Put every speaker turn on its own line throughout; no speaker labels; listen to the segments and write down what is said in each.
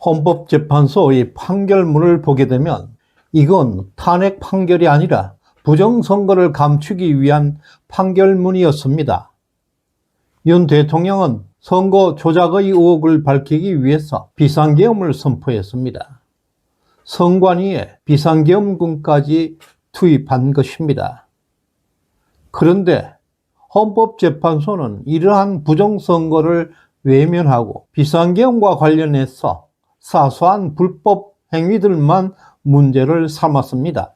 헌법재판소의 판결문을 보게 되면 이건 탄핵 판결이 아니라 부정선거를 감추기 위한 판결문이었습니다. 윤 대통령은 선거 조작의 의혹을 밝히기 위해서 비상계엄을 선포했습니다. 선관위에 비상계엄군까지 투입한 것입니다. 그런데 헌법재판소는 이러한 부정선거를 외면하고 비상계엄과 관련해서 사소한 불법 행위들만 문제를 삼았습니다.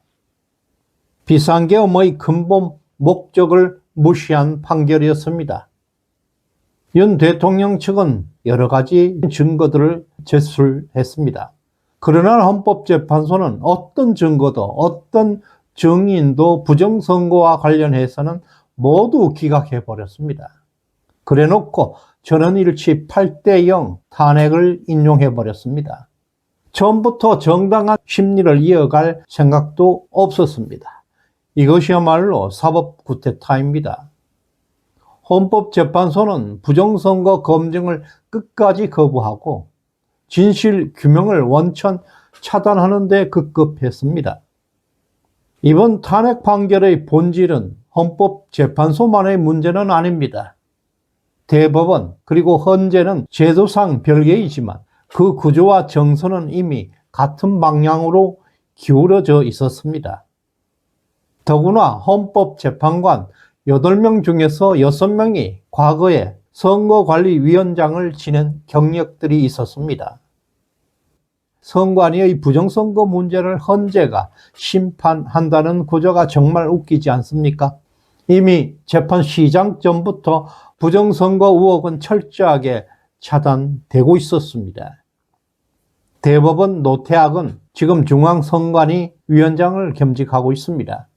비상계엄의 근본 목적을 무시한 판결이었습니다. 윤 대통령 측은 여러 가지 증거들을 제출했습니다. 그러나 헌법재판소는 어떤 증거도 어떤 증인도 부정선거와 관련해서는 모두 기각해버렸습니다. 그래놓고 전원일치 8대0 탄핵을 인용해버렸습니다. 처음부터 정당한 심리를 이어갈 생각도 없었습니다. 이것이야말로 사법 구태타입니다. 헌법재판소는 부정선거 검증을 끝까지 거부하고 진실 규명을 원천 차단하는 데 급급했습니다. 이번 탄핵 판결의 본질은 헌법재판소만의 문제는 아닙니다. 대법원 그리고 헌재는 제도상 별개이지만 그 구조와 정서는 이미 같은 방향으로 기울어져 있었습니다. 더구나 헌법재판관 8명 중에서 6명이 과거에 선거관리위원장을 지낸 경력들이 있었습니다. 선관위의 부정선거 문제를 헌재가 심판한다는 구조가 정말 웃기지 않습니까? 이미 재판 시작 전부터 부정선거 의혹은 철저하게 차단되고 있었습니다. 대법원 노태학은 지금 중앙선관위 위원장을 겸직하고 있습니다.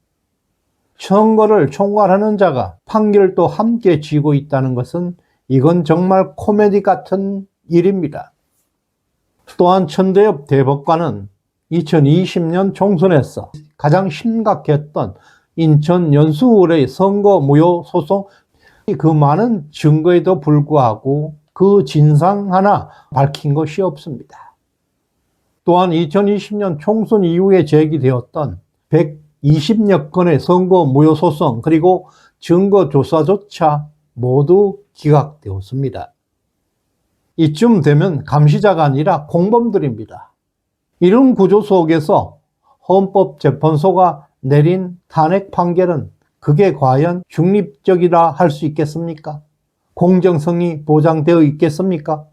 선거를 총괄하는 자가 판결도 함께 쥐고 있다는 것은 이건 정말 코미디 같은 일입니다. 또한 천대엽 대법관은 2020년 총선에서 가장 심각했던 인천 연수울의 선거 무효 소송, 그 많은 증거에도 불구하고 그 진상 하나 밝힌 것이 없습니다. 또한 2020년 총선 이후에 제기되었던 120여 건의 선거 무효 소송 그리고 증거 조사조차 모두 기각되었습니다. 이쯤 되면 감시자가 아니라 공범들입니다. 이런 구조 속에서 헌법재판소가 내린 탄핵 판결은 그게 과연 중립적이라 할 수 있겠습니까? 공정성이 보장되어 있겠습니까?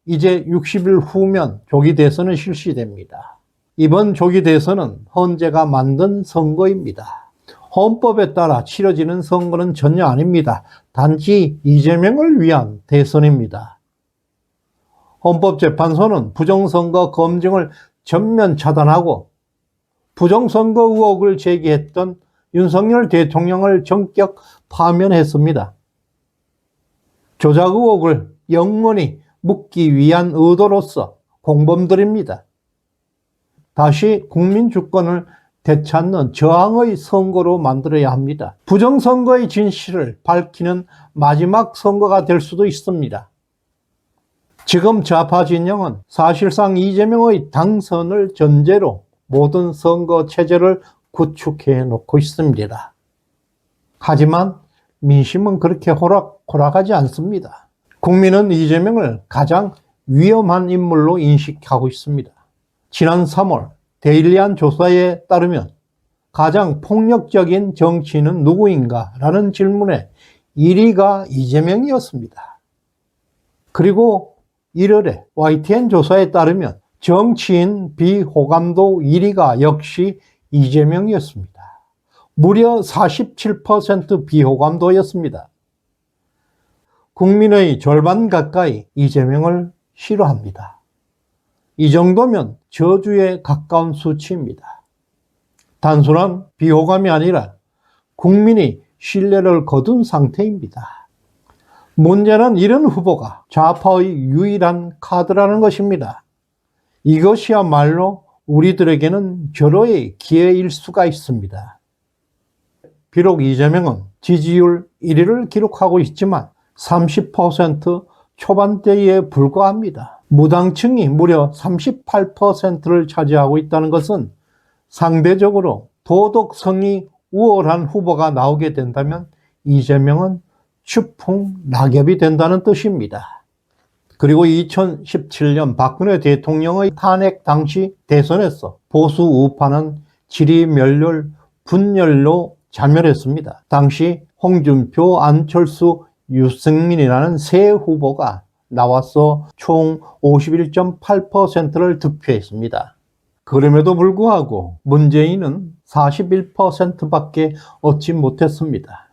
이제 60일 후면 조기 대선은 실시됩니다. 이번 조기 대선은 헌재가 만든 선거입니다. 헌법에 따라 치러지는 선거는 전혀 아닙니다. 단지 이재명을 위한 대선입니다. 헌법재판소는 부정선거 검증을 전면 차단하고 부정선거 의혹을 제기했던 윤석열 대통령을 전격 파면했습니다. 조작 의혹을 영원히 묻기 위한 의도로서 공범들입니다. 다시 국민 주권을 되찾는 저항의 선거로 만들어야 합니다. 부정선거의 진실을 밝히는 마지막 선거가 될 수도 있습니다. 지금 좌파 진영은 사실상 이재명의 당선을 전제로 모든 선거 체제를 구축해 놓고 있습니다. 하지만 민심은 그렇게 호락호락하지 않습니다. 국민은 이재명을 가장 위험한 인물로 인식하고 있습니다. 지난 3월 데일리안 조사에 따르면 가장 폭력적인 정치인은 누구인가? 라는 질문에 1위가 이재명이었습니다. 그리고 1월에 YTN 조사에 따르면 정치인 비호감도 1위가 역시 이재명이었습니다. 무려 47% 비호감도였습니다. 국민의 절반 가까이 이재명을 싫어합니다. 이 정도면 저주에 가까운 수치입니다. 단순한 비호감이 아니라 국민이 신뢰를 거둔 상태입니다. 문제는 이런 후보가 좌파의 유일한 카드라는 것입니다. 이것이야말로 우리들에게는 절호의 기회일 수가 있습니다. 비록 이재명은 지지율 1위를 기록하고 있지만 30% 초반대에 불과합니다. 무당층이 무려 38%를 차지하고 있다는 것은 상대적으로 도덕성이 우월한 후보가 나오게 된다면 이재명은 추풍 낙엽이 된다는 뜻입니다. 그리고 2017년 박근혜 대통령의 탄핵 당시 대선에서 보수 우파는 지리멸렬, 분열로 자멸했습니다. 당시 홍준표, 안철수, 유승민이라는 세 후보가 나와서 총 51.8%를 득표했습니다. 그럼에도 불구하고 문재인은 41%밖에 얻지 못했습니다.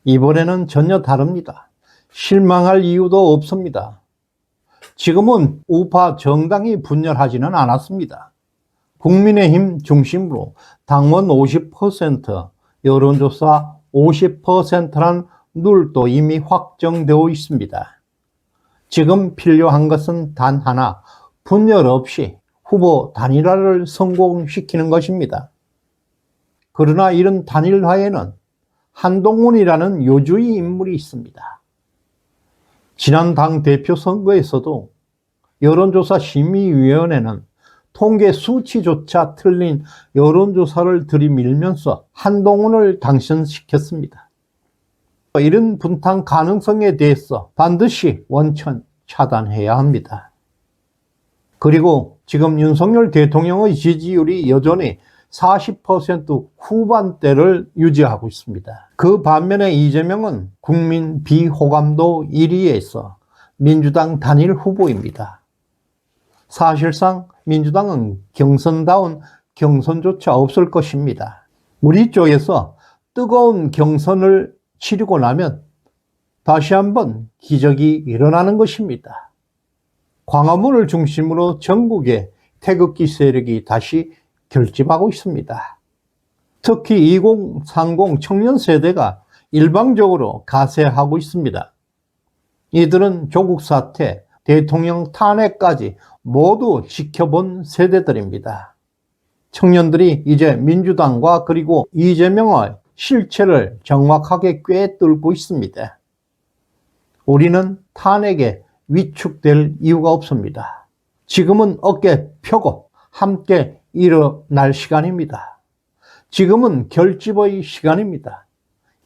이번에는 전혀 다릅니다. 실망할 이유도 없습니다. 지금은 우파 정당이 분열하지는 않았습니다. 국민의힘 중심으로 당원 50%, 여론조사 50%란 룰도 이미 확정되어 있습니다. 지금 필요한 것은 단 하나, 분열 없이 후보 단일화를 성공시키는 것입니다. 그러나 이런 단일화에는 한동훈이라는 요주의 인물이 있습니다. 지난 당대표 선거에서도 여론조사 심의위원회는 통계 수치조차 틀린 여론조사를 들이밀면서 한동훈을 당선시켰습니다. 이런 분탕 가능성에 대해서 반드시 원천 차단해야 합니다. 그리고 지금 윤석열 대통령의 지지율이 여전히 40% 후반대를 유지하고 있습니다. 그 반면에 이재명은 국민 비호감도 1위에서 민주당 단일 후보입니다. 사실상 민주당은 경선다운 경선조차 없을 것입니다. 우리 쪽에서 뜨거운 경선을 치르고 나면 다시 한번 기적이 일어나는 것입니다. 광화문을 중심으로 전국에 태극기 세력이 다시 결집하고 있습니다. 특히 2030 청년 세대가 일방적으로 가세하고 있습니다. 이들은 조국 사태, 대통령 탄핵까지 모두 지켜본 세대들입니다. 청년들이 이제 민주당과 그리고 이재명의 실체를 정확하게 꿰뚫고 있습니다. 우리는 탄핵에 위축될 이유가 없습니다. 지금은 어깨 펴고 함께 일어날 시간입니다. 지금은 결집의 시간입니다.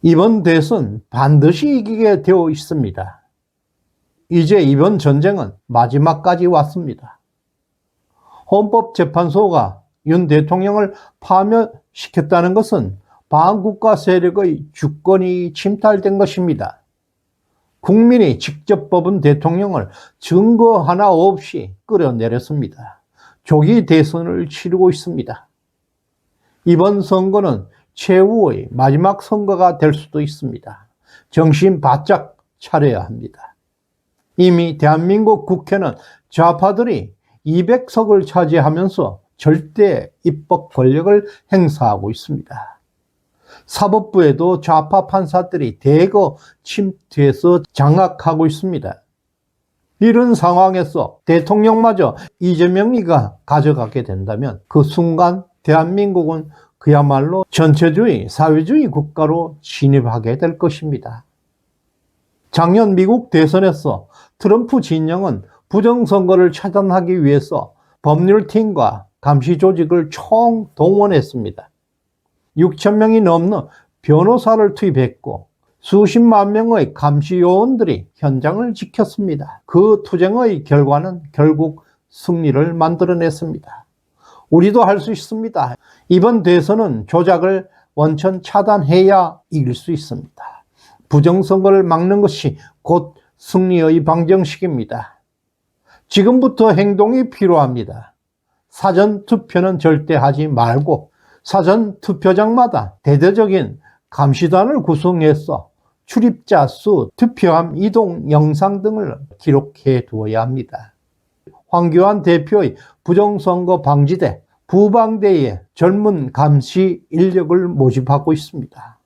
이번 대선 반드시 이기게 되어 있습니다. 이제 이번 전쟁은 마지막까지 왔습니다. 헌법재판소가 윤 대통령을 파면시켰다는 것은 반국가 세력의 주권이 침탈된 것입니다. 국민이 직접 뽑은 대통령을 증거 하나 없이 끌어내렸습니다. 조기 대선을 치르고 있습니다. 이번 선거는 최후의 마지막 선거가 될 수도 있습니다. 정신 바짝 차려야 합니다. 이미 대한민국 국회는 좌파들이 200석을 차지하면서 절대 입법 권력을 행사하고 있습니다. 사법부에도 좌파 판사들이 대거 침투해서 장악하고 있습니다. 이런 상황에서 대통령마저 이재명이가 가져가게 된다면 그 순간 대한민국은 그야말로 전체주의, 사회주의 국가로 진입하게 될 것입니다. 작년 미국 대선에서 트럼프 진영은 부정선거를 차단하기 위해서 법률팀과 감시조직을 총동원했습니다. 6,000명이 넘는 변호사를 투입했고 수십만 명의 감시요원들이 현장을 지켰습니다. 그 투쟁의 결과는 결국 승리를 만들어냈습니다. 우리도 할 수 있습니다. 이번 대선은 조작을 원천 차단해야 이길 수 있습니다. 부정선거를 막는 것이 곧 승리의 방정식입니다. 지금부터 행동이 필요합니다. 사전투표는 절대 하지 말고 사전투표장마다 대대적인 감시단을 구성해서 출입자 수, 투표함 이동 영상 등을 기록해 두어야 합니다. 황교안 대표의 부정선거 방지대, 부방대에 젊은 감시 인력을 모집하고 있습니다.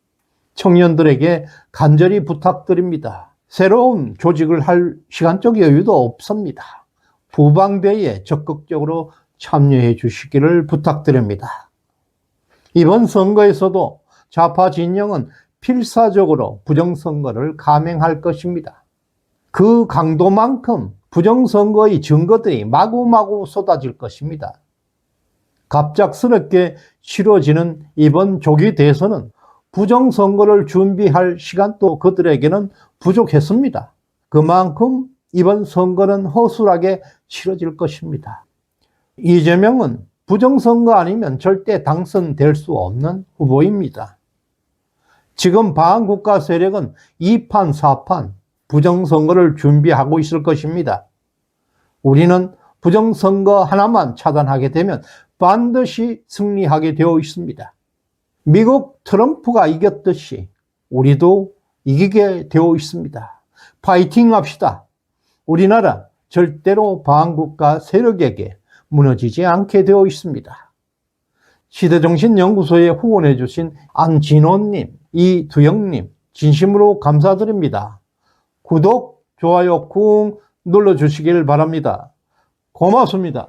청년들에게 간절히 부탁드립니다. 새로운 조직을 할 시간적 여유도 없습니다. 부방대에 적극적으로 참여해 주시기를 부탁드립니다. 이번 선거에서도 좌파 진영은 필사적으로 부정선거를 감행할 것입니다. 그 강도만큼 부정선거의 증거들이 마구마구 쏟아질 것입니다. 갑작스럽게 치러지는 이번 조기 대선은 부정선거를 준비할 시간도 그들에게는 부족했습니다. 그만큼 이번 선거는 허술하게 치러질 것입니다. 이재명은 부정선거 아니면 절대 당선될 수 없는 후보입니다. 지금 반국가 세력은 2판, 4판 부정선거를 준비하고 있을 것입니다. 우리는 부정선거 하나만 차단하게 되면 반드시 승리하게 되어 있습니다. 미국 트럼프가 이겼듯이 우리도 이기게 되어 있습니다. 파이팅 합시다. 우리나라 절대로 반국가 세력에게 무너지지 않게 되어 있습니다. 시대정신연구소에 후원해 주신 안진호님, 이두영님 진심으로 감사드립니다. 구독, 좋아요 쿵 눌러주시길 바랍니다. 고맙습니다.